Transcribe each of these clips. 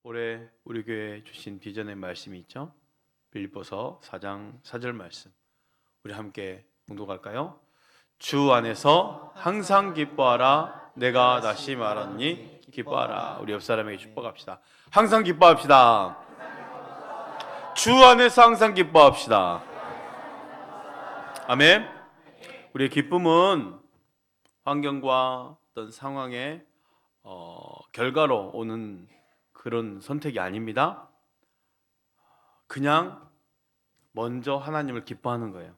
올해 우리 교회에 주신 비전의 말씀이 있죠. 빌립보서 4장 4절 말씀, 우리 함께 봉독할까요? 주 안에서 항상 기뻐하라. 내가 다시 말하노니 기뻐하라. 우리 옆 사람에게 축복합시다. 항상 기뻐합시다. 주 안에서 항상 기뻐합시다. 아멘. 우리의 기쁨은 환경과 어떤 상황의 결과로 오는 그런 선택이 아닙니다. 그냥 먼저 하나님을 기뻐하는 거예요.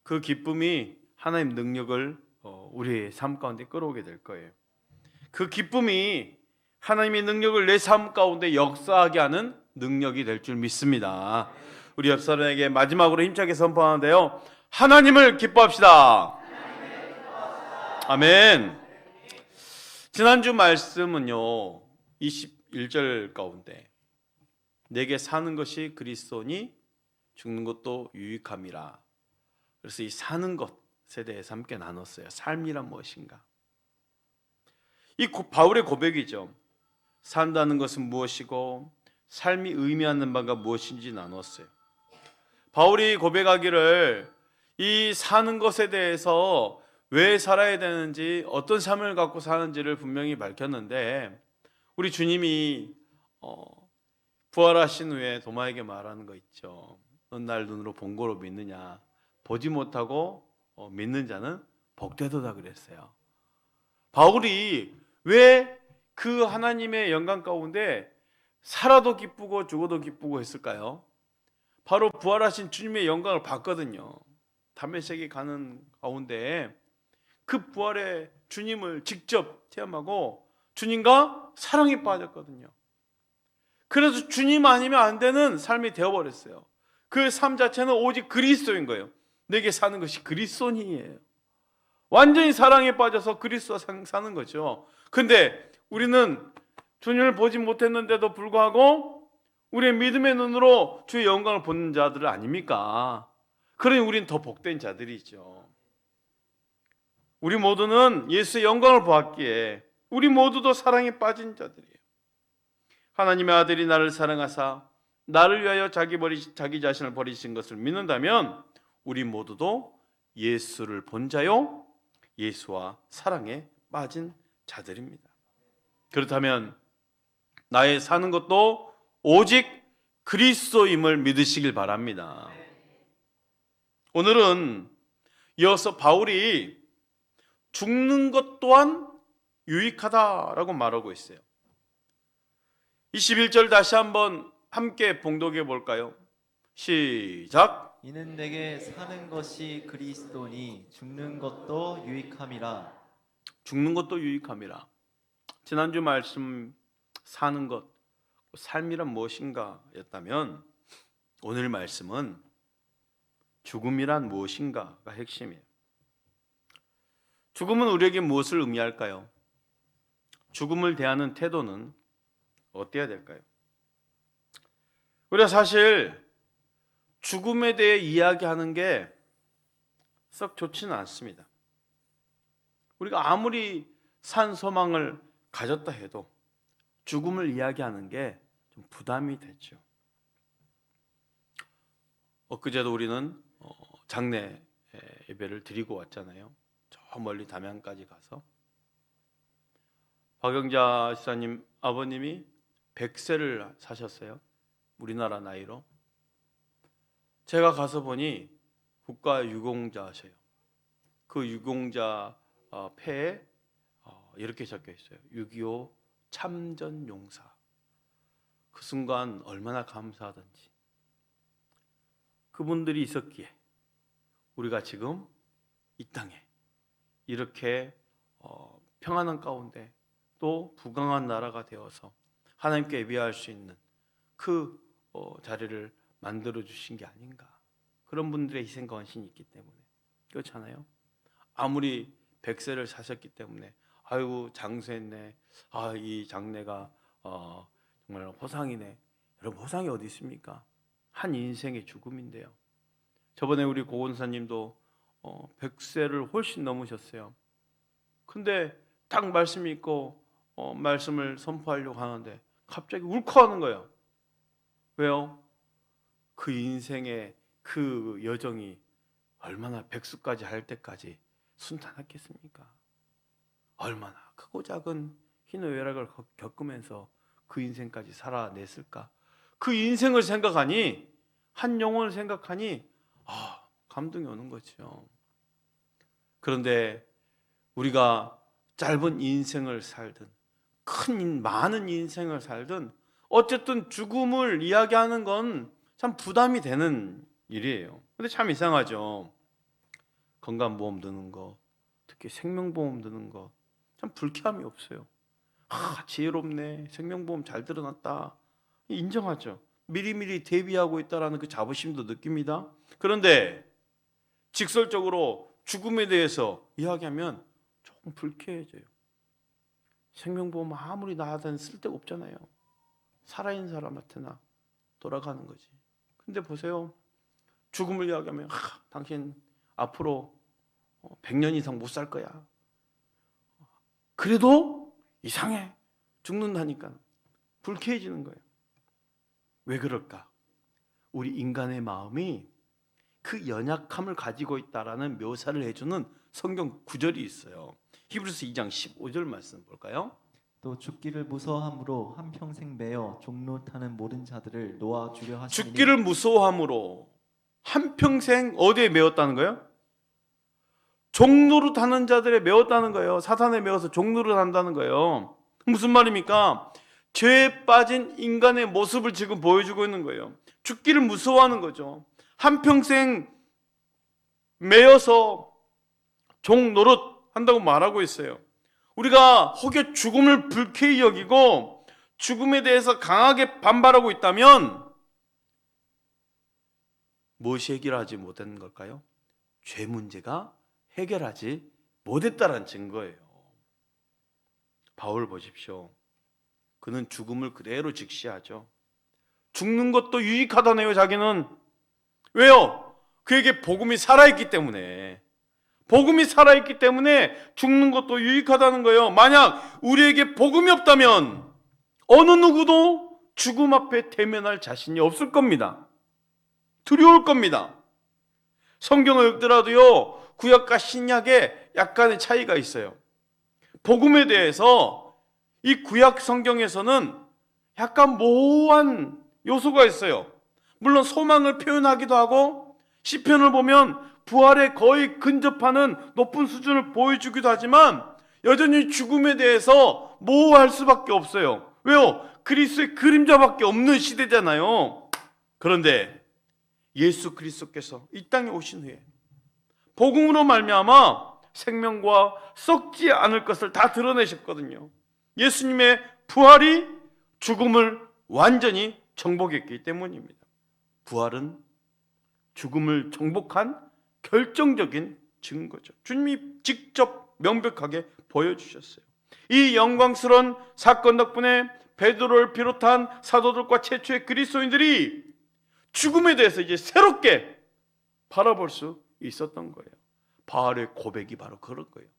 그 기쁨이 하나님 능력을 우리의 삶 가운데 끌어오게 될 거예요. 그 기쁨이 하나님의 능력을 내 삶 가운데 역사하게 하는 능력이 될 줄 믿습니다. 우리 옆 사람에게 마지막으로 힘차게 선포하는데요, 하나님을 기뻐합시다. 아멘. 지난주 말씀은요 21절 가운데 내게 사는 것이 그리스도니 죽는 것도 유익함이라. 그래서 이 사는 것에 대해서 함께 나눴어요. 삶이란 무엇인가? 이 바울의 고백이죠. 산다는 것은 무엇이고 삶이 의미하는 바가 무엇인지 나눴어요. 바울이 고백하기를 이 사는 것에 대해서 왜 살아야 되는지, 어떤 삶을 갖고 사는지를 분명히 밝혔는데, 우리 주님이 부활하신 후에 도마에게 말하는 거 있죠. 넌 날 눈으로 본 거로 믿느냐? 보지 못하고 믿는 자는 복되도다 그랬어요. 바울이 왜 그 하나님의 영광 가운데 살아도 기쁘고 죽어도 기쁘고 했을까요? 바로 부활하신 주님의 영광을 봤거든요. 다메섹에 가는 가운데 그 부활의 주님을 직접 체험하고 주님과 사랑에 빠졌거든요. 그래서 주님 아니면 안 되는 삶이 되어버렸어요. 그 삶 자체는 오직 그리스도인 거예요. 내게 사는 것이 그리스도니에요. 완전히 사랑에 빠져서 그리스도와 사는 거죠. 근데 우리는 주님을 보지 못했는데도 불구하고 우리의 믿음의 눈으로 주의 영광을 보는 자들 아닙니까? 그러니 우리는 더 복된 자들이죠. 우리 모두는 예수의 영광을 보았기에 우리 모두도 사랑에 빠진 자들이에요. 하나님의 아들이 나를 사랑하사 나를 위하여 자기 자신을 버리신 것을 믿는다면 우리 모두도 예수를 본 자요, 예수와 사랑에 빠진 자들입니다. 그렇다면 나의 사는 것도 오직 그리스도임을 믿으시길 바랍니다. 오늘은 이어서 바울이 죽는 것 또한 유익하다라고 말하고 있어요. 21절 다시 한번 함께 봉독해 볼까요? 시작. 이는 내게 사는 것이 그리스도니 죽는 것도 유익함이라. 죽는 것도 유익함이라. 지난주 말씀 사는 것, 삶이란 무엇인가 였다면 오늘 말씀은 죽음이란 무엇인가가 핵심이에요. 죽음은 우리에게 무엇을 의미할까요? 죽음을 대하는 태도는 어때야 될까요? 우리가 사실 죽음에 대해 이야기하는 게 썩 좋지는 않습니다. 우리가 아무리 산 소망을 가졌다 해도 죽음을 이야기하는 게 좀 부담이 되죠. 엊그제도 우리는 장례 예배를 드리고 왔잖아요. 저 멀리 담양까지 가서 박영자 지사님 아버님이 100세를 사셨어요. 우리나라 나이로. 제가 가서 보니 국가 유공자셔요. 그 유공자 폐에 이렇게 적혀 있어요. 6.25 참전용사. 그 순간 얼마나 감사하던지. 그분들이 있었기에 우리가 지금 이 땅에 이렇게 평안한 가운데 또 부강한 나라가 되어서 하나님께 예배할 수 있는 그 자리를 만들어 주신 게 아닌가. 그런 분들의 희생과 헌신이 있기 때문에. 그렇잖아요. 아무리 100세를 사셨기 때문에 아이고 장수했네. 이 장래가 정말 호상이네. 여러분, 호상이 어디 있습니까? 한 인생의 죽음인데요. 저번에 우리 고원사님도 100세를 훨씬 넘으셨어요. 근데 딱 말씀이 있고 말씀을 선포하려고 하는데 갑자기 울컥하는 거예요. 왜요? 그 인생의 그 여정이 얼마나 백수까지 할 때까지 순탄했겠습니까? 얼마나 크고 작은 희노애락을 겪으면서 그 인생까지 살아냈을까? 그 인생을 생각하니, 한 영혼을 생각하니 감동이 오는 거죠. 그런데 우리가 짧은 인생을 살든 많은 인생을 살든 어쨌든 죽음을 이야기하는 건 참 부담이 되는 일이에요. 근데 참 이상하죠. 건강보험 드는 거, 특히 생명보험 드는 거 참 불쾌함이 없어요. 지혜롭네, 생명보험 잘 들어놨다, 인정하죠. 미리미리 대비하고 있다라는 그 자부심도 느낍니다. 그런데 직설적으로 죽음에 대해서 이야기하면 조금 불쾌해져요. 생명보험 아무리 나아든 쓸데가 없잖아요. 살아있는 사람한테나 돌아가는 거지. 근데 보세요, 죽음을 이야기하면 당신 앞으로 100년 이상 못 살 거야. 그래도 이상해, 죽는다니까 불쾌해지는 거예요. 왜 그럴까? 우리 인간의 마음이 그 연약함을 가지고 있다라는 묘사를 해주는 성경 구절이 있어요. 히브리서 2장 15절 말씀 볼까요? 또 죽기를 무서워함으로 한평생 매여 종로 타는 모든 자들을 놓아주려 하시니 죽기를 무서워함으로 한평생 어디에 매었다는 거예요? 종로로 타는 자들에 매었다는 거예요. 사탄에 매어서 종로로 탄다는 거예요. 무슨 말입니까? 죄에 빠진 인간의 모습을 지금 보여주고 있는 거예요. 죽기를 무서워하는 거죠. 한평생 매여서 종노릇 한다고 말하고 있어요. 우리가 혹여 죽음을 불쾌히 여기고 죽음에 대해서 강하게 반발하고 있다면 무엇이 해결하지 못한 걸까요? 죄 문제가 해결하지 못했다는 증거예요. 바울 보십시오. 그는 죽음을 그대로 직시하죠. 죽는 것도 유익하다네요, 자기는. 왜요? 그에게 복음이 살아있기 때문에. 복음이 살아있기 때문에 죽는 것도 유익하다는 거예요. 만약 우리에게 복음이 없다면 어느 누구도 죽음 앞에 대면할 자신이 없을 겁니다. 두려울 겁니다. 성경을 읽더라도요, 구약과 신약에 약간의 차이가 있어요. 복음에 대해서 이 구약 성경에서는 약간 모호한 요소가 있어요. 물론 소망을 표현하기도 하고 시편을 보면 부활에 거의 근접하는 높은 수준을 보여주기도 하지만 여전히 죽음에 대해서 모호할 수밖에 없어요. 왜요? 그리스도의 그림자밖에 없는 시대잖아요. 그런데 예수 그리스도께서 이 땅에 오신 후에 복음으로 말미암아 생명과 썩지 않을 것을 다 드러내셨거든요. 예수님의 부활이 죽음을 완전히 정복했기 때문입니다. 부활은 죽음을 정복한 결정적인 증거죠. 주님이 직접 명백하게 보여주셨어요. 이 영광스러운 사건 덕분에 베드로를 비롯한 사도들과 최초의 그리스도인들이 죽음에 대해서 이제 새롭게 바라볼 수 있었던 거예요. 바울의 고백이 바로 그런 거예요.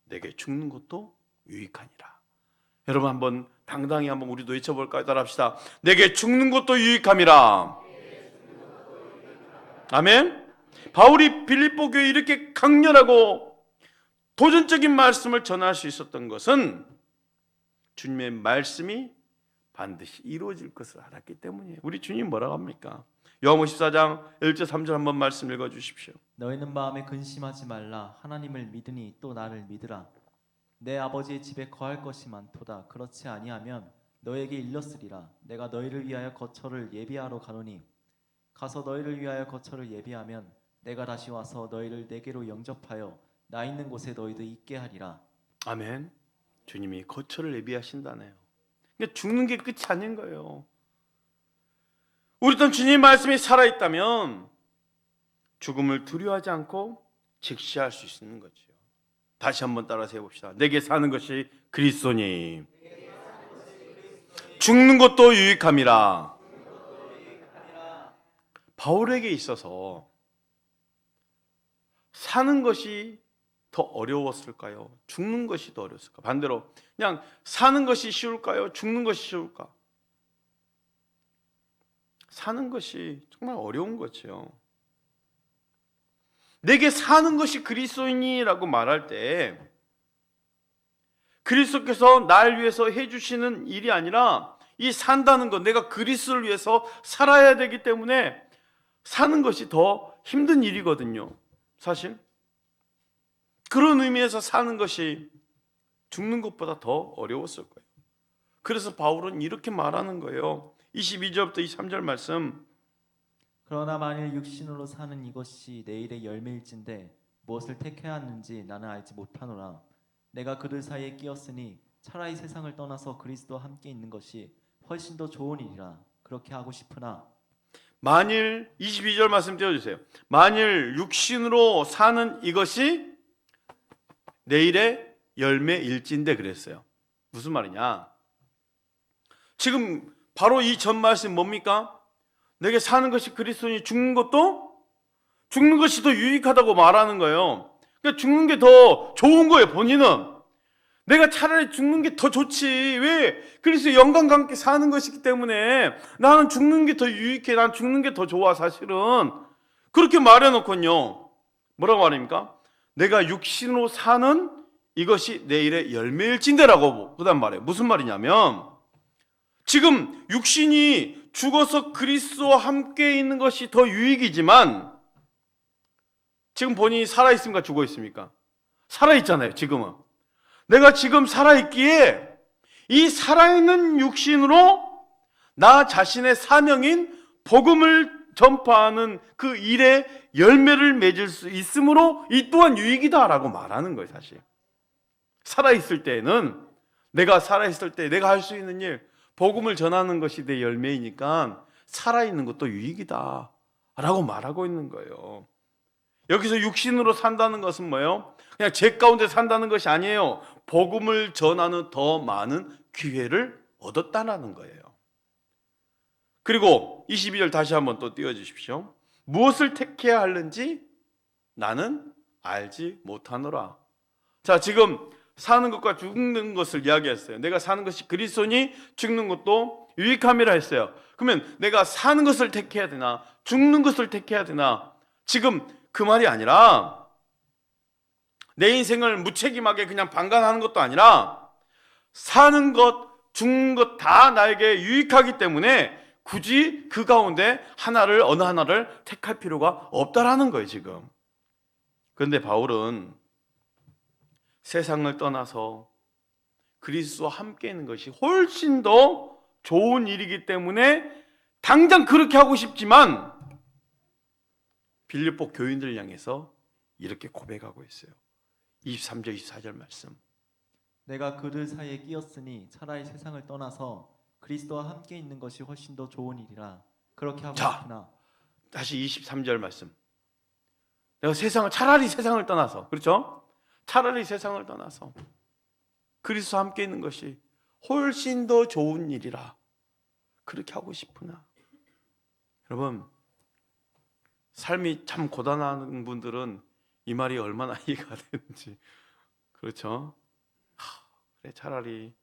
내게 죽는 것도 유익하니라. 여러분 한번 당당히 한번 우리도 외쳐볼까요? 따라합시다. 내게 죽는 것도 유익함이라. 아멘. 바울이 빌립보 교회에 이렇게 강렬하고 도전적인 말씀을 전할 수 있었던 것은 주님의 말씀이 반드시 이루어질 것을 알았기 때문이에요. 우리 주님 뭐라고 합니까? 요한복음 14장 1절 3절 한번 말씀 읽어주십시오. 너희는 마음에 근심하지 말라. 하나님을 믿으니 또 나를 믿으라. 내 아버지의 집에 거할 것이 많도다. 그렇지 아니하면 너에게 일렀으리라. 내가 너희를 위하여 거처를 예비하러 가노니 가서 너희를 위하여 거처를 예비하면 내가 다시 와서 너희를 내게로 영접하여 나 있는 곳에 너희도 있게 하리라. 아멘. 주님이 거처를 예비하신다네요. 그러니까 죽는 게 끝이 아닌 거예요. 우리 또 주님 말씀이 살아있다면 죽음을 두려워하지 않고 직시할 수 있는 거죠. 다시 한번 따라서 해봅시다. 내게 사는 것이 그리스도니 죽는 것도 유익함이라. 바울에게 있어서 사는 것이 더 어려웠을까요? 죽는 것이 더 어려웠을까? 반대로 그냥 사는 것이 쉬울까요? 죽는 것이 쉬울까? 사는 것이 정말 어려운 거죠. 내게 사는 것이 그리스도인이라고 말할 때 그리스도께서 날 위해서 해주시는 일이 아니라 이 산다는 것, 내가 그리스도를 위해서 살아야 되기 때문에 사는 것이 더 힘든 일이거든요. 사실 그런 의미에서 사는 것이 죽는 것보다 더 어려웠을 거예요. 그래서 바울은 이렇게 말하는 거예요. 22절부터 23절 말씀. 그러나 만일 육신으로 사는 이것이 내일의 열매일진데 무엇을 택해야 하는지 나는 알지 못하노라. 내가 그들 사이에 끼었으니 차라리 세상을 떠나서 그리스도와 함께 있는 것이 훨씬 더 좋은 일이라 그렇게 하고 싶으나 만일 22절 말씀 띄워주세요. 만일 육신으로 사는 이것이 내일의 열매일진데 그랬어요. 무슨 말이냐? 지금 바로 이 전 말씀 뭡니까? 내게 사는 것이 그리스도니 죽는 것이 더 유익하다고 말하는 거예요. 그러니까 죽는 게 더 좋은 거예요. 본인은 내가 차라리 죽는 게 더 좋지. 왜? 그리스도 영광과 함께 사는 것이기 때문에 나는 죽는 게 더 유익해. 난 죽는 게 더 좋아. 사실은 그렇게 말해놓군요. 뭐라고 말합니까? 내가 육신으로 사는 이것이 내일의 열매일진대라고 그다음 말해요. 무슨 말이냐면 지금 육신이 죽어서 그리스도와 함께 있는 것이 더 유익이지만 지금 본인이 살아있습니까? 죽어있습니까? 살아있잖아요. 지금은. 내가 지금 살아있기에 이 살아있는 육신으로 나 자신의 사명인 복음을 전파하는 그 일에 열매를 맺을 수 있으므로 이 또한 유익이다라고 말하는 거예요. 사실 살아있을 때는 내가 살아있을 때 내가 할 수 있는 일 복음을 전하는 것이 내 열매이니까 살아있는 것도 유익이다 라고 말하고 있는 거예요. 여기서 육신으로 산다는 것은 뭐예요? 그냥 죄 가운데 산다는 것이 아니에요. 복음을 전하는 더 많은 기회를 얻었다는 거예요. 그리고 22절 다시 한번 또 띄워주십시오. 무엇을 택해야 하는지 나는 알지 못하노라. 자, 지금 사는 것과 죽는 것을 이야기했어요. 내가 사는 것이 그리스도니 죽는 것도 유익함이라 했어요. 그러면 내가 사는 것을 택해야 되나 죽는 것을 택해야 되나? 지금 그 말이 아니라 내 인생을 무책임하게 그냥 방관하는 것도 아니라 사는 것 죽는 것 다 나에게 유익하기 때문에 굳이 그 가운데 어느 하나를 택할 필요가 없다라는 거예요. 지금. 그런데 바울은 세상을 떠나서 그리스도와 함께 있는 것이 훨씬 더 좋은 일이기 때문에 당장 그렇게 하고 싶지만 빌립보 교인들을 향해서 이렇게 고백하고 있어요. 23절 24절 말씀. 내가 그들 사이에 끼었으니 차라리 세상을 떠나서 그리스도와 함께 있는 것이 훨씬 더 좋은 일이라 그렇게 하고 싶으나 다시 23절 말씀. 내가 차라리 세상을 떠나서 그렇죠? 차라리 세상을 떠나서 그리스도와 함께 있는 것이 훨씬 더 좋은 일이라 그렇게 하고 싶으나 여러분 삶이 참 고단한 분들은 이 말이 얼마나 이해가 되는지 그렇죠? 그래 차라리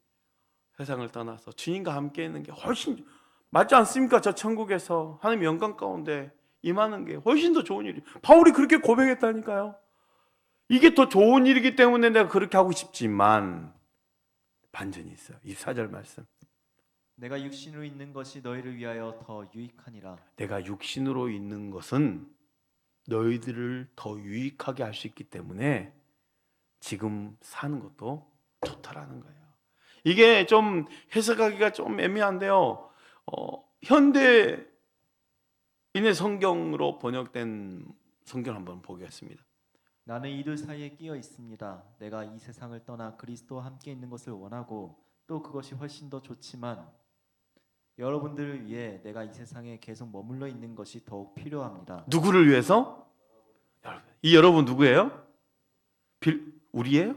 세상을 떠나서 주님과 함께 있는 게 훨씬 맞지 않습니까? 저 천국에서 하나님 영광 가운데 임하는 게 훨씬 더 좋은 일이 바울이 그렇게 고백했다니까요. 이게 더 좋은 일이기 때문에 내가 그렇게 하고 싶지만 반전이 있어요. 24절 말씀. 내가 육신으로 있는 것이 너희를 위하여 더 유익하니라. 내가 육신으로 있는 것은 너희들을 더 유익하게 할 수 있기 때문에 지금 사는 것도 좋다라는 거예요. 이게 좀 해석하기가 좀 애매한데요. 현대인의 성경으로 번역된 성경 한번 보겠습니다. 나는 이들 사이에 끼어 있습니다. 내가 이 세상을 떠나 그리스도와 함께 있는 것을 원하고 또 그것이 훨씬 더 좋지만 여러분들을 위해 내가 이 세상에 계속 머물러 있는 것이 더욱 필요합니다. 누구를 위해서? 이 여러분 누구예요? 우리예요?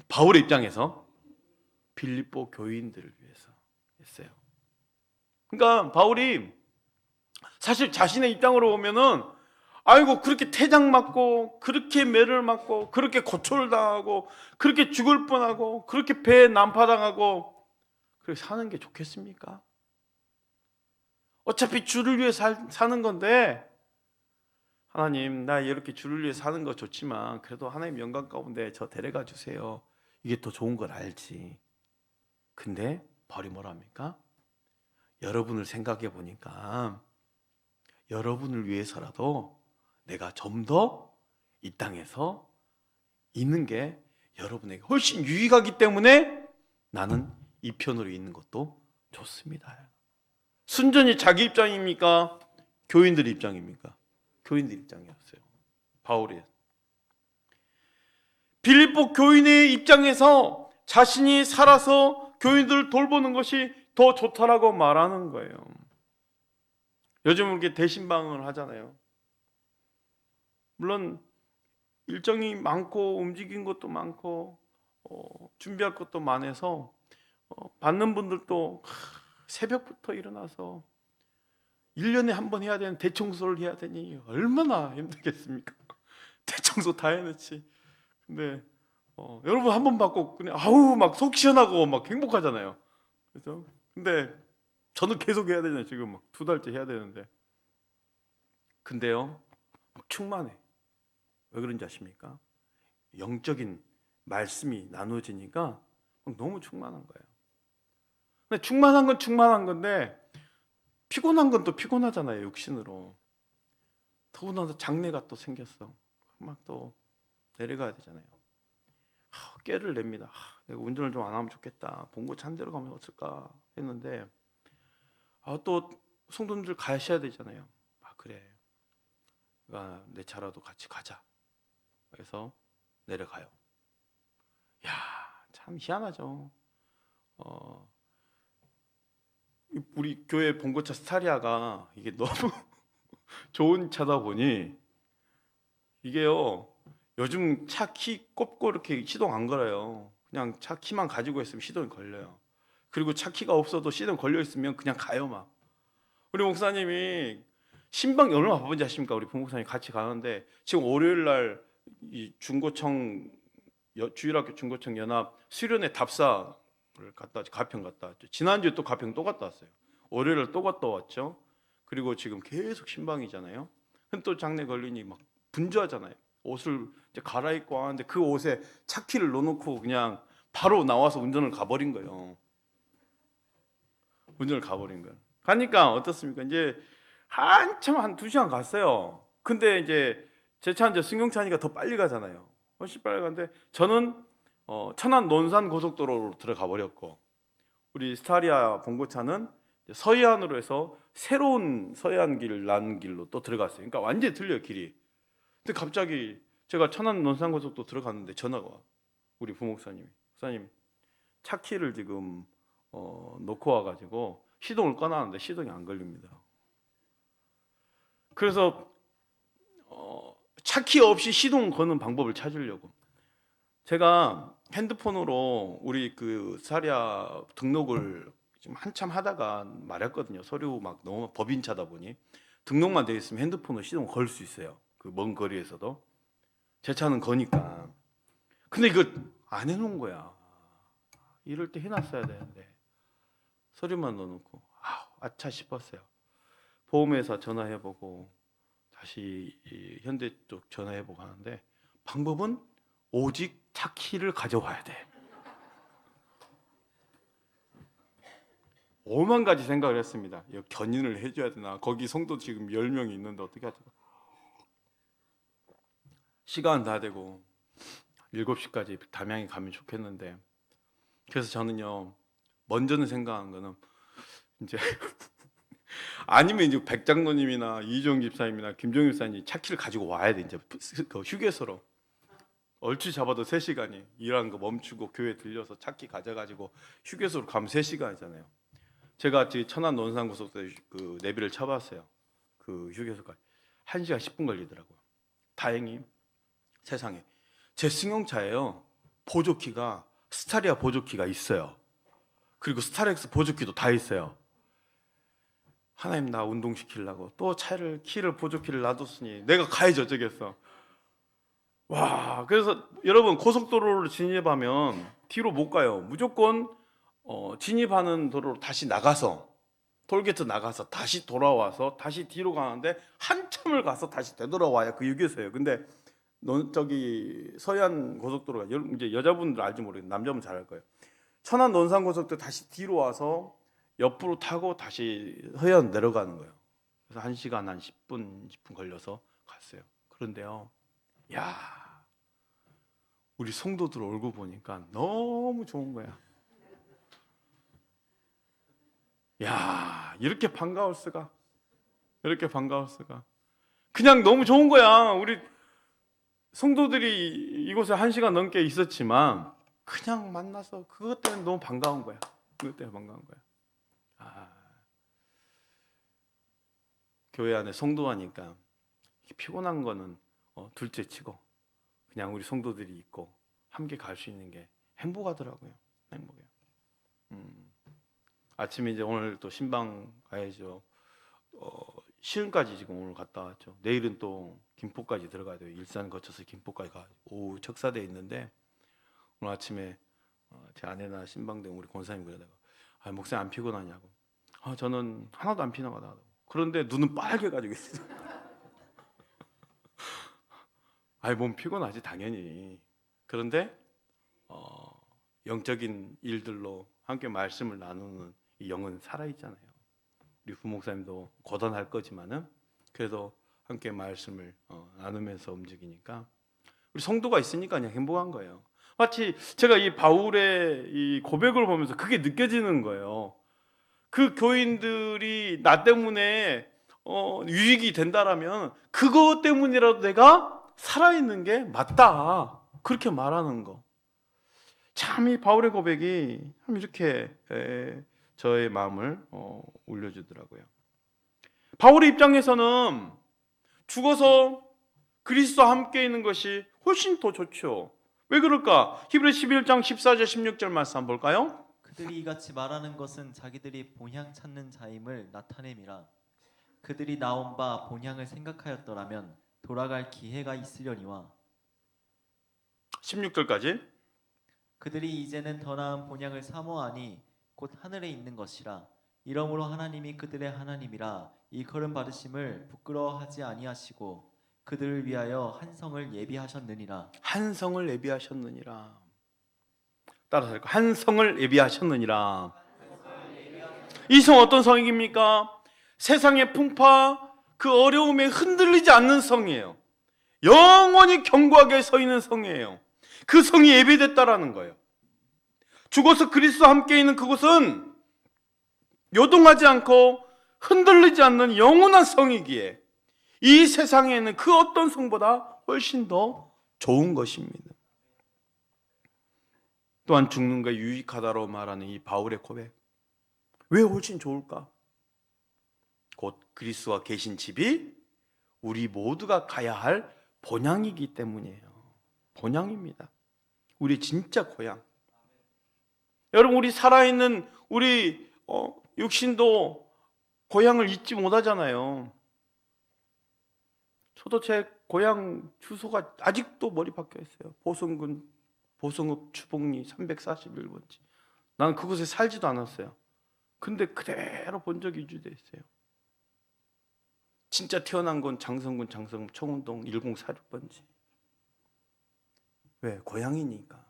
바울의 입장에서 빌립보 교인들을 위해서 했어요. 그러니까 바울이 사실 자신의 입장으로 보면은 아이고 그렇게 태장 맞고 그렇게 매를 맞고 그렇게 고초를 당하고 그렇게 죽을 뻔하고 그렇게 배에 난파당하고 그렇게 사는 게 좋겠습니까? 어차피 주를 위해 사는 건데 하나님 나 이렇게 주를 위해 사는 거 좋지만 그래도 하나님 영광 가운데 저 데려가 주세요. 이게 더 좋은 걸 알지. 근데 벌이 뭐랍니까? 여러분을 생각해 보니까 여러분을 위해서라도 내가 좀 더 이 땅에서 있는 게 여러분에게 훨씬 유익하기 때문에 나는 이 편으로 있는 것도 좋습니다. 순전히 자기 입장입니까? 교인들 입장입니까? 교인들 입장이었어요. 바울이 빌립보 교인의 입장에서 자신이 살아서 교인들을 돌보는 것이 더 좋다라고 말하는 거예요. 요즘 이렇게 대신방을 하잖아요. 물론 일정이 많고 움직인 것도 많고 준비할 것도 많아서 받는 분들도 새벽부터 일어나서 1년에 한 번 해야 되는 대청소를 해야 되니 얼마나 힘들겠습니까? 대청소 다 해놓지. 근데 여러분 한 번 받고 그냥 아우 막 속 시원하고 막 행복하잖아요. 그렇죠? 근데 저는 계속 해야 되잖아요. 지금 막 2달째 해야 되는데. 근데요 충만해. 왜 그런지 아십니까? 영적인 말씀이 나누어지니까 너무 충만한 거예요. 근데 충만한 건 충만한 건데 피곤한 건 또 피곤하잖아요. 육신으로. 더군다나 장래가 또 생겼어. 막 또 내려가야 되잖아요. 깨를 냅니다. 내가 운전을 좀 안 하면 좋겠다. 봉고차 한 대로 가면 어떨까 했는데 또 성도님들 가셔야 되잖아요. 그래. 내 차라도 같이 가자. 그래서 내려가요. 야, 참 희한하죠. 우리 교회 봉고차 스타리아가 이게 너무 좋은 차다 보니 이게요. 요즘 차 키 꼽고 이렇게 시동 안 걸어요. 그냥 차 키만 가지고 있으면 시동이 걸려요. 그리고 차 키가 없어도 시동 걸려 있으면 그냥 가요 막. 우리 목사님이 신방이 얼마나 바쁜지 아십니까? 우리 부목사님 같이 가는데 지금 월요일 날 이 중고청 주일학교 중고청 연합 수련회 답사를 갔다 왔죠. 가평 갔다 왔죠. 지난주에 또 가평 또 갔다 왔어요. 월요일날 또 갔다 왔죠. 그리고 지금 계속 신방이잖아요. 그럼 또 장례 걸리니 막 분주하잖아요. 옷을 이제 갈아입고 하는데 그 옷에 차키를 넣어놓고 그냥 바로 나와서 운전을 가버린 거예요. 운전을 가버린 거예요. 가니까 어떻습니까? 이제 한참 한 2시간 갔어요. 근데 이제 제 차는 이제 승용차니까 더 빨리 가잖아요. 훨씬 빨리 가는데 저는 천안 논산 고속도로로 들어가 버렸고 우리 스타리아 봉고차는 서해안으로 해서 새로운 서해안길 난 길로 또 들어갔어요. 그러니까 완전히 틀려요 길이. 근데 갑자기 제가 천안 논산 고속도로 들어갔는데 전화가 와. 우리 부목사님이 목사님 차 키를 지금 놓고 와가지고 시동을 꺼놨는데 시동이 안 걸립니다. 그래서 차키 없이 시동 거는 방법을 찾으려고 제가 핸드폰으로 우리 그 사리아 등록을 지금 한참 하다가 말했거든요. 서류 막 너무 법인차다 보니 등록만 돼 있으면 핸드폰으로 시동 걸 수 있어요. 그 먼 거리에서도 제 차는 거니까. 근데 이거 안 해놓은 거야. 이럴 때 해놨어야 되는데 서류만 넣어놓고 아차 싶었어요. 보험회사 전화해보고 다시 현대 쪽 전화해보고 하는데 방법은 오직 차 키를 가져와야 돼. 5만 가지 생각을 했습니다. 이거 견인을 해줘야 되나? 거기 성도 지금 10명이 있는데 어떻게 하죠? 시간 다 되고 7시까지 담양에 가면 좋겠는데 그래서 저는요 먼저는 생각한 거는 이제 아니면 이제 백장로님이나 이종 집사님이나 김종 집사님이 차키를 가지고 와야 돼. 이제 그 휴게소로 얼추 잡아도 3시간이 일하는 거 멈추고 교회 들려서 차키 가져가지고 휴게소로 가면 3시간이잖아요. 제가 지금 천안 논산고속도로 그 내비를 쳐봤어요. 그 휴게소까지 1시간 10분 걸리더라고요. 다행히 세상에 제 승용차에요 보조키가 스타리아 보조키가 있어요. 그리고 스타렉스 보조키도 다 있어요. 하나님 나 운동시키려고 또 키를 보조키를 놔뒀으니 내가 가야지 어쩌겠어. 와, 그래서 여러분 고속도로를 진입하면 뒤로 못 가요. 무조건 진입하는 도로로 다시 나가서 톨게이트 나가서 다시 돌아와서 다시 뒤로 가는데 한참을 가서 다시 되돌아와야 그 휴게소예요. 근데 저기 서해안 고속도로가 이제 여자분들 알지 모르겠는데 남자분 잘 알 거예요. 천안 논산 고속도로 다시 뒤로 와서 옆으로 타고 다시 서해안 내려가는 거예요. 그래서 1시간 한 10분 걸려서 갔어요. 그런데요, 야, 우리 성도들 얼굴 보니까 너무 좋은 거야. 야, 이렇게 반가울 수가. 이렇게 반가울 수가. 그냥 너무 좋은 거야. 우리 성도들이 이곳에 1시간 넘게 있었지만 그냥 만나서 그것 때문에 너무 반가운 거야. 그것 때문에 반가운 거야. 교회 안에 성도하니까 피곤한 거는 둘째 치고 그냥 우리 성도들이 있고 함께 갈 수 있는 게 행복하더라고요. 행복해요. 아침에 이제 오늘 또 신방 가야죠. 시흥까지 지금 오늘 갔다 왔죠. 내일은 또 김포까지 들어가야 돼요. 일산 거쳐서 김포까지 가. 오후 척사대에 있는데 오늘 아침에 제 아내나 신방대 우리 권사님 그러다가 목사님 안 피곤하냐고. 저는 하나도 안 피곤하다고. 그런데 눈은 빨개가지고 있어요. 몸 피곤하지 당연히. 그런데 영적인 일들로 함께 말씀을 나누는 이 영은 살아있잖아요. 우리 부목사님도 고단할 거지만은 그래도 함께 말씀을 나누면서 움직이니까 우리 성도가 있으니까 그냥 행복한 거예요. 마치 제가 이 바울의 이 고백을 보면서 그게 느껴지는 거예요. 그 교인들이 나 때문에 유익이 된다라면 그것 때문이라도 내가 살아있는 게 맞다. 그렇게 말하는 거. 참 이 바울의 고백이 참 이렇게 저의 마음을 울려주더라고요. 바울의 입장에서는 죽어서 그리스도와 함께 있는 것이 훨씬 더 좋죠. 왜 그럴까? 히브리서 11장 14절 16절 말씀 한번 볼까요? 그들이 이같이 말하는 것은 자기들이 본향 찾는 자임을 나타냄이라. 그들이 나온 바 본향을 생각하였더라면 돌아갈 기회가 있으려니와. 16절까지. 그들이 이제는 더 나은 본향을 사모하니 곧 하늘에 있는 것이라. 이러므로 하나님이 그들의 하나님이라 일컬음 받으심을 부끄러워하지 아니하시고 그들을 위하여 한 성을 예비하셨느니라. 한 성을 예비하셨느니라. 따라서 한 성을 예비하셨느니라. 이 성 어떤 성입니까? 세상의 풍파, 그 어려움에 흔들리지 않는 성이에요. 영원히 견고하게 서 있는 성이에요. 그 성이 예비됐다라는 거예요. 죽어서 그리스도와 함께 있는 그곳은 요동하지 않고 흔들리지 않는 영원한 성이기에 이 세상에는 그 어떤 성보다 훨씬 더 좋은 것입니다. 또한 죽는 것이 유익하다로 말하는 이 바울의 고백. 왜 훨씬 좋을까? 곧 그리스도와 계신 집이 우리 모두가 가야 할 본향이기 때문이에요. 본향입니다. 우리 진짜 고향. 여러분 우리 살아있는 우리 육신도 고향을 잊지 못하잖아요. 저도 제 고향 주소가 아직도 머리 박혀 있어요. 보성군 보성읍 주복리 341번지. 나는 그곳에 살지도 않았어요. 근데 그대로 본적 유지되어 있어요. 진짜 태어난 건 장성군 청운동 1046번지. 왜? 고향이니까.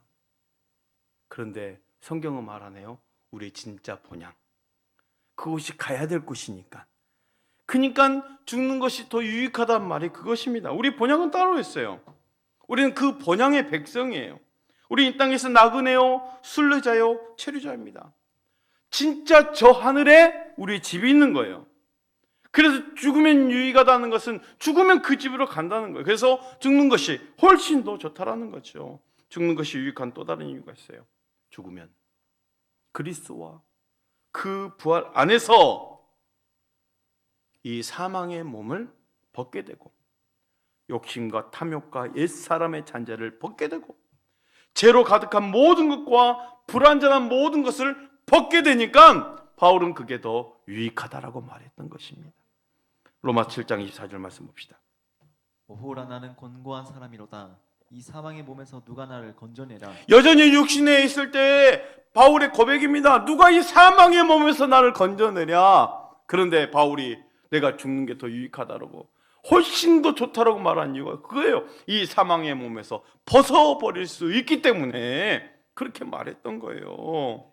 그런데 성경은 말하네요. 우리 진짜 본향. 그곳이 가야 될 곳이니까. 그러니까 죽는 것이 더 유익하다는 말이 그것입니다. 우리 본향은 따로 있어요. 우리는 그 본향의 백성이에요. 우리 이 땅에서 나그네요, 순례자요, 체류자입니다. 진짜 저 하늘에 우리 집이 있는 거예요. 그래서 죽으면 유익하다는 것은 죽으면 그 집으로 간다는 거예요. 그래서 죽는 것이 훨씬 더 좋다라는 거죠. 죽는 것이 유익한 또 다른 이유가 있어요. 죽으면 그리스도와 그 부활 안에서 이 사망의 몸을 벗게 되고 욕심과 탐욕과 옛사람의 잔재를 벗게 되고 죄로 가득한 모든 것과 불완전한 모든 것을 벗게 되니까 바울은 그게 더 유익하다라고 말했던 것입니다. 로마 7장 24절 말씀 봅시다. 오호라 나는 곤고한 사람이로다. 이 사망의 몸에서 누가 나를 건져내라. 여전히 육신에 있을 때 바울의 고백입니다. 누가 이 사망의 몸에서 나를 건져내랴. 그런데 바울이 내가 죽는 게 더 유익하다라고, 훨씬 더 좋다라고 말한 이유가 그거예요. 이 사망의 몸에서 벗어버릴 수 있기 때문에 그렇게 말했던 거예요.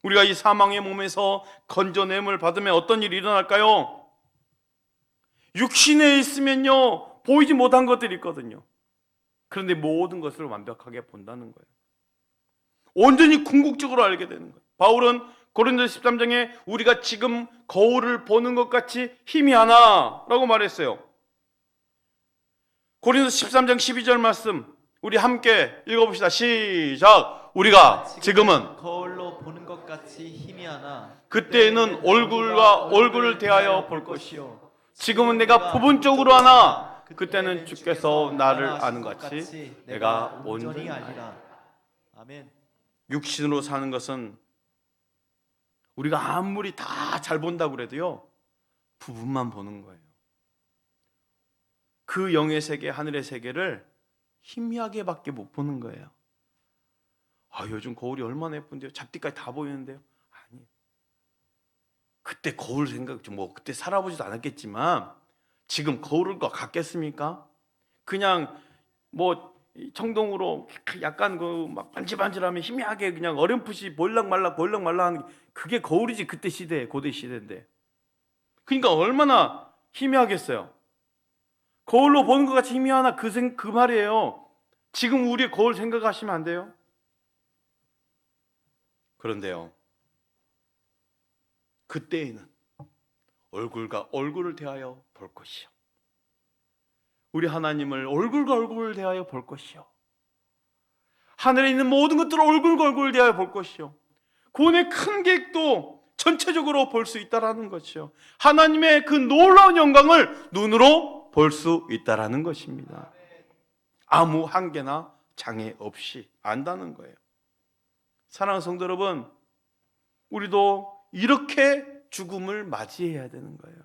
우리가 이 사망의 몸에서 건져냄을 받으면 어떤 일이 일어날까요? 육신에 있으면요, 보이지 못한 것들이 있거든요. 그런데 모든 것을 완벽하게 본다는 거예요. 온전히 궁극적으로 알게 되는 거예요. 바울은 고린도서 13장에 우리가 지금 거울을 보는 것 같이 희미하나 라고 말했어요. 고린도서 13장 12절 말씀 우리 함께 읽어봅시다. 시작. 우리가 지금은 거울로 보는 것 같이 희미하나 그때에는 얼굴과 얼굴을 대하여 볼 것이요. 지금은 내가 부분적으로 하나 그때는 주께서 나를 아는 것 같이 내가 온전히 알리라. 아멘. 육신으로 사는 것은 우리가 아무리 다 잘 본다고 그래도요, 부분만 보는 거예요. 그 영의 세계, 하늘의 세계를 희미하게밖에 못 보는 거예요. 아, 요즘 거울이 얼마나 예쁜데요. 잡티까지 다 보이는데요. 아니, 그때 거울 생각 좀 뭐 그때 살아보지도 않았겠지만 지금 거울과 같겠습니까? 그냥 뭐 청동으로 약간 그 막 반질반질하면 희미하게 그냥 어렴풋이 보일락말락 하는 그게 거울이지. 그때 시대, 고대 시대인데. 그러니까 얼마나 희미하겠어요. 거울로 보는 것 같이 희미하나 그 말이에요. 지금 우리의 거울 생각하시면 안 돼요. 그런데요, 그때에는 얼굴과 얼굴을 대하여 볼 것이요. 우리 하나님을 얼굴과 얼굴을 대하여 볼 것이요. 하늘에 있는 모든 것들을 얼굴과 얼굴을 대하여 볼 것이요. 구원의 큰 계획도 전체적으로 볼 수 있다라는 것이요. 하나님의 그 놀라운 영광을 눈으로 볼 수 있다라는 것입니다. 아무 한계나 장애 없이 안다는 거예요. 사랑하는 성도 여러분, 우리도 이렇게 죽음을 맞이해야 되는 거예요.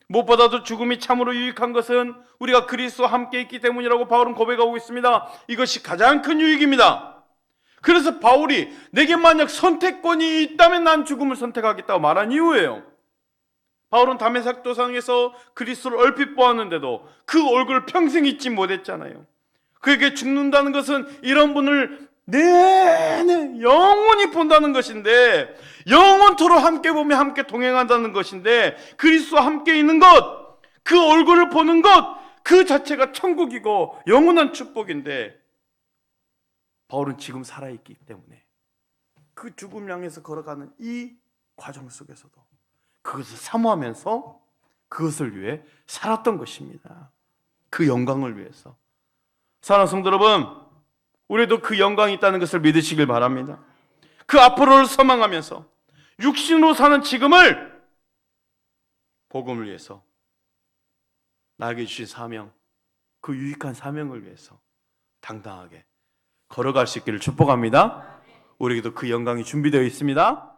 무엇보다도 죽음이 참으로 유익한 것은 우리가 그리스도와 함께 있기 때문이라고 바울은 고백하고 있습니다. 이것이 가장 큰 유익입니다. 그래서 바울이 내게 만약 선택권이 있다면 난 죽음을 선택하겠다고 말한 이유예요. 바울은 다메섹 도상에서 그리스도를 얼핏 보았는데도 그 얼굴을 평생 잊지 못했잖아요. 그에게 죽는다는 것은 이런 분을 내내 영원히 본다는 것인데, 영원토록 함께 보며 함께 동행한다는 것인데, 그리스도와 함께 있는 것, 그 얼굴을 보는 것, 그 자체가 천국이고 영원한 축복인데, 바울은 지금 살아있기 때문에 그 죽음 향해서 걸어가는 이 과정 속에서도 그것을 사모하면서 그것을 위해 살았던 것입니다. 그 영광을 위해서. 사랑하는 성도 여러분, 우리도 그 영광이 있다는 것을 믿으시길 바랍니다. 그 앞으로를 소망하면서 육신으로 사는 지금을 복음을 위해서, 나에게 주신 사명, 그 유익한 사명을 위해서 당당하게 걸어갈 수 있기를 축복합니다. 우리에게도 그 영광이 준비되어 있습니다.